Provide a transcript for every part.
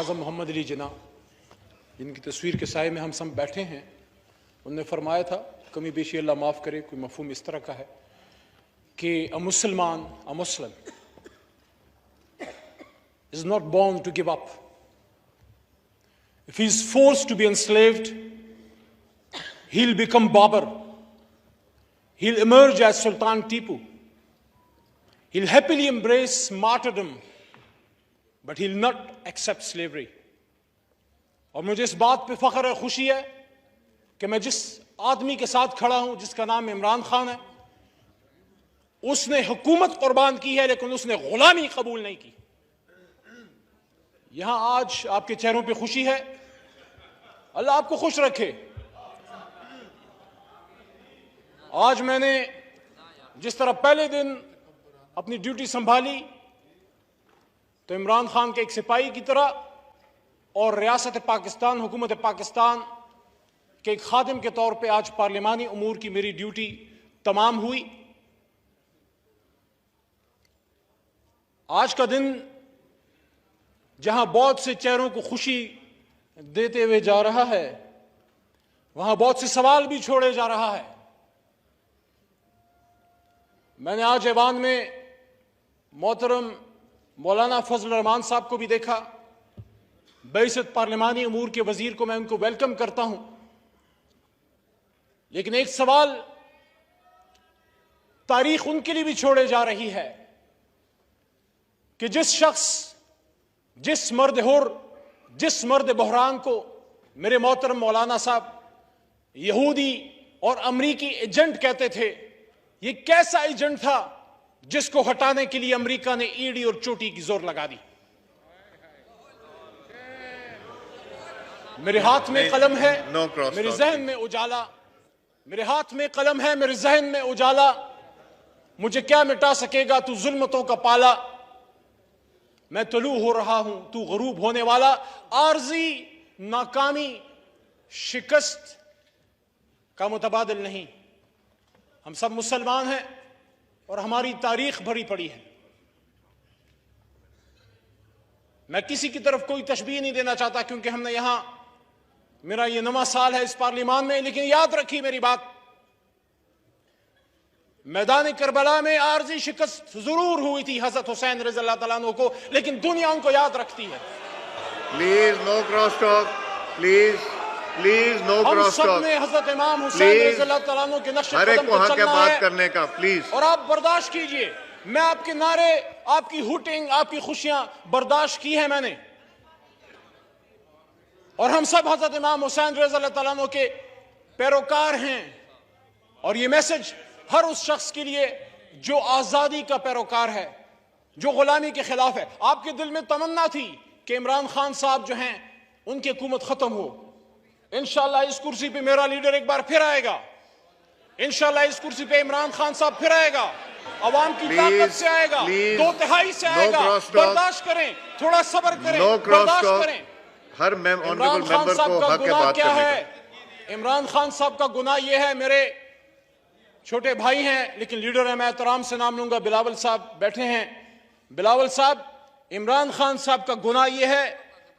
आज़म मोहम्मद अली जिन्ना, जिनकी तस्वीर के साए में हम सब बैठे हैं, उनने फरमाया था, कमी बेशी अल्लाह माफ़ करे, कोई मफहूम इस तरह का है कि अ मुस्लिम is not born to give up. If he is forced to be enslaved, he'll become Babur. He'll emerge as Sultan Tipu. He'll happily embrace martyrdom, but he'll not accept slavery. और मुझे इस बात पे फख्र है, खुशी है कि मैं जिस आदमी के साथ खड़ा हूं, जिसका नाम इमरान खान है, उसने हुकूमत कुर्बान की है, लेकिन उसने गुलामी कबूल नहीं की। यहां आज आपके चेहरों पे खुशी है, अल्लाह आपको खुश रखे। आज मैंने जिस तरह पहले दिन अपनी ड्यूटी संभाली, तो इमरान खान के एक सिपाही की तरह और रियासत पाकिस्तान, हुकूमत पाकिस्तान के एक खादिम के तौर पे आज पार्लिमानी उमूर की मेरी ड्यूटी तमाम हुई। आज का दिन जहां बहुत से चेहरों को खुशी देते हुए जा रहा है, वहां बहुत से सवाल भी छोड़े जा रहा है। मैंने आज ऐवान में मोहतरम मौलाना फजल रहमान साहब को भी देखा, बैसत पार्लिमानी उमूर के वजीर को मैं उनको वेलकम करता हूं, लेकिन एक सवाल तारीख उनके लिए भी छोड़े जा रही है कि जिस शख्स, जिस मर्द हुर, जिस मर्द बहरान को मेरे मोहतरम मौलाना साहब यहूदी और अमरीकी एजेंट कहते थे, ये कैसा एजेंट था जिसको हटाने के लिए अमेरिका ने ईडी और चोटी की जोर लगा दी। मेरे हाथ में कलम है, मेरे जहन में उजाला, मेरे हाथ में कलम है, मेरे जहन में उजाला, मुझे क्या मिटा सकेगा तू जुल्मतों का पाला। मैं तलू हो रहा हूं, तू गरूब होने वाला। आर्जी नाकामी शिकस्त का मुतबादिल नहीं। हम सब मुसलमान हैं और हमारी तारीख भरी पड़ी है। मैं किसी की तरफ कोई तशबीह नहीं देना चाहता, क्योंकि हमने यहां, मेरा ये नवा साल है इस पार्लिमान में, लेकिन याद रखिए मेरी बात, मैदान करबला में आर्जी शिकस्त जरूर हुई थी हजरत हुसैन रज़ी अल्लाह तआला अन्हु को, लेकिन दुनिया उनको याद रखती है। Please no cross talk, please please no cross talk. हमने हजरत इमाम हुसैन रज़ी अल्लाह तआला अन्हु के नक्शे कदम पे चलना है बात करने का, प्लीज। और आप बर्दाश्त कीजिए, मैं आपके नारे, आपकी हुटिंग, आपकी खुशियां बर्दाश्त की है मैंने, और हम सब हजरत इमाम हुसैन रज़ी अल्लाह तआला अन्हु के पैरोकार हैं। और ये मैसेज हर उस शख्स के लिए जो आजादी का पैरोकार है, जो गुलामी के खिलाफ है। आपके दिल में तमन्ना थी कि इमरान खान साहब जो हैं उनकी हुकूमत खत्म हो। इंशाअल्लाह इस कुर्सी पे मेरा लीडर एक बार फिर आएगा, इंशाअल्लाह इस कुर्सी पे इमरान खान साहब फिर आएगा, अवाम की ताकत से आएगा, 2/3 से आएगा। बर्दाश्त करें, थोड़ा सब्र करें, बर्दाश्त करें। हर इमरान खान साहब का गुनाह क्या है? इमरान खान साहब का गुनाह यह है, मेरे छोटे भाई हैं लेकिन लीडर है, मैं एहतराम से नाम लूंगा, बिलावल साहब बैठे हैं। बिलावल साहब, इमरान खान साहब का गुनाह यह है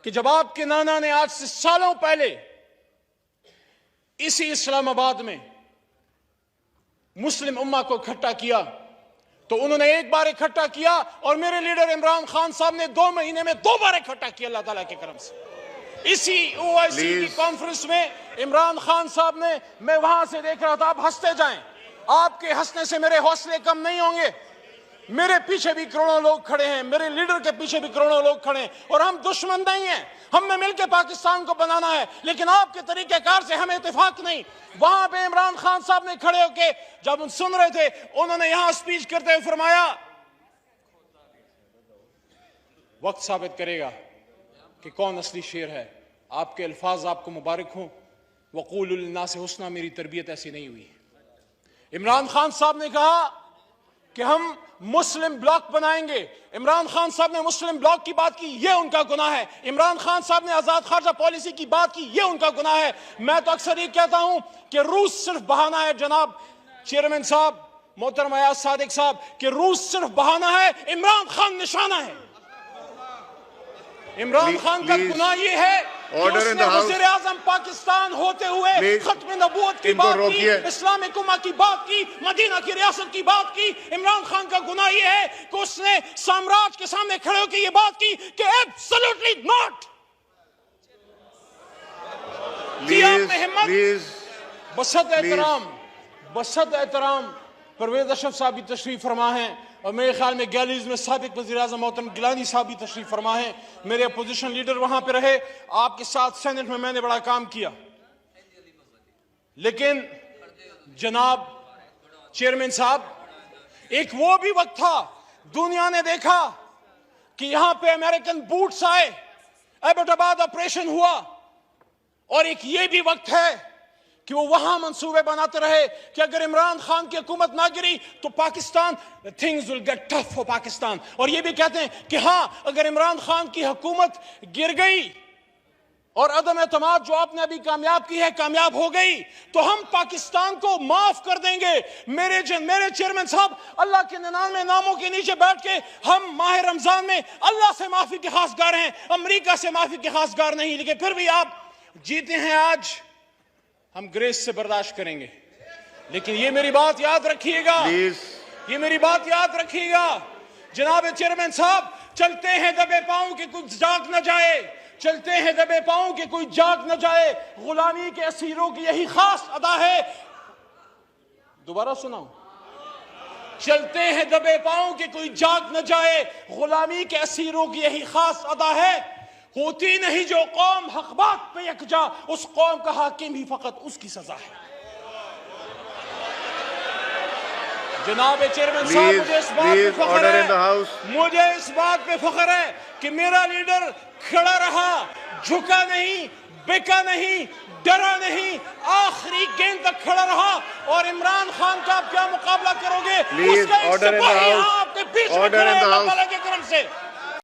कि जब आपके नाना ने आज से सालों पहले इसी इस्लामाबाद में मुस्लिम उम्मा को इकट्ठा किया, तो उन्होंने एक बार इकट्ठा किया और मेरे लीडर इमरान खान साहब ने 2 महीने में 2 बार इकट्ठा किया अल्लाह ताला के करम से। इसी ओआईसी की कॉन्फ्रेंस में इमरान खान साहब ने, मैं वहां से देख रहा था, आप हंसते जाएं, आपके हंसने से मेरे हौसले कम नहीं होंगे। मेरे पीछे भी करोड़ों लोग खड़े हैं, मेरे लीडर के पीछे भी करोड़ों लोग खड़े हैं, और हम दुश्मन नहीं हैं, हमें मिलकर पाकिस्तान को बनाना है, लेकिन आपके तरीकेकार से हमें इत्तेफाक नहीं। वहां पे इमरान खान साहब ने खड़े होके जब उन सुन रहे थे, उन्होंने यहां स्पीच करते हुए फरमाया, वक्त साबित करेगा कि कौन असली शेर है। आपके अल्फाज आपको मुबारक हों। वक़ूलु लिन्नासि हुस्ना, मेरी तरबियत ऐसी नहीं हुई। इमरान खान साहब ने कहा कि हम मुस्लिम ब्लॉक बनाएंगे। इमरान खान साहब ने मुस्लिम ब्लॉक की बात की, यह उनका गुनाह है। इमरान खान साहब ने आजाद खारजा पॉलिसी की बात की, यह उनका गुनाह है। मैं तो अक्सर ये कहता हूं कि रूस सिर्फ बहाना है। जनाब चेयरमैन साहब, मोहतरम अयाज सादिक साहब, कि रूस सिर्फ बहाना है, इमरान खान निशाना है। इमरान खान का गुनाह ये है कि उसने वज़ीर आज़म पाकिस्तान होते हुए खत्म नबूवत की बात की, इस्लामिक उम्मा की बात की, मदीना की रियासत की बात की। इमरान खान का गुनाह ये है कि उसने साम्राज्य के सामने खड़े होकर ये बात की कि एब्सोल्युटली नॉट। बसत एहतराम परवेज अशरफ साहब भी तशरीफ फरमा है और मेरे ख्याल में गैलरीज में साबिक वज़ीर आज़म मोहतरम गिलानी साहब भी तशरीफ फरमा है। मेरे अपोजिशन लीडर वहां पे रहे, आपके साथ सेनेट में मैंने बड़ा काम किया, लेकिन जनाब चेयरमैन साहब, एक वो भी वक्त था दुनिया ने देखा कि यहां पे अमेरिकन बूट्स आए, एबटाबाद ऑपरेशन हुआ, और एक ये भी वक्त है कि वो वहां मंसूबे बनाते रहे कि अगर इमरान खान की हुकूमत ना गिरी तो Pakistan, things will get tough for Pakistan. और ये भी कहते हैं कि हां, अगर इमरान खान की हुकूमत गिर गई और अदम एतमाद जो आपने अभी कामयाब की है कामयाब हो गई तो हम पाकिस्तान को माफ कर देंगे। मेरे चेयरमैन साहब, अल्लाह के 99 नामों के नीचे बैठ के हम माह रमजान में अल्लाह से माफी के खासगार हैं, अमेरिका से माफी के खासगार नहीं, लेकिन फिर भी आप जीते हैं आज, हम ग्रेस से बर्दाश्त करेंगे। लेकिन ये मेरी बात याद रखिएगा, ये मेरी बात याद रखिएगा जनाब चेयरमैन साहब, चलते हैं दबे पांव के कुछ जाग न जाए, चलते हैं दबे पांव के कोई जाग न जाए, गुलामी के असीरों की यही खास अदा है। दोबारा सुनाऊं, चलते हैं दबे पांव के कोई जाग न जाए, गुलामी के असीरों की यही खास अदा है। होती नहीं जो कौम हक बात पे यकजा, उस कौम का हाकिम ही फकत उसकी सजा है। जनाब चेयरमैन साहब, मुझे इस बात पे फख्र है, मुझे इस बात पे फख्र है कि मेरा लीडर खड़ा रहा, झुका नहीं, बिका नहीं, डरा नहीं, आखिरी गेंद तक खड़ा रहा। और इमरान खान का आप क्या मुकाबला करोगे? उसका एक सिपाही आपके बीच में खड़ा है अल्लाह के करम से।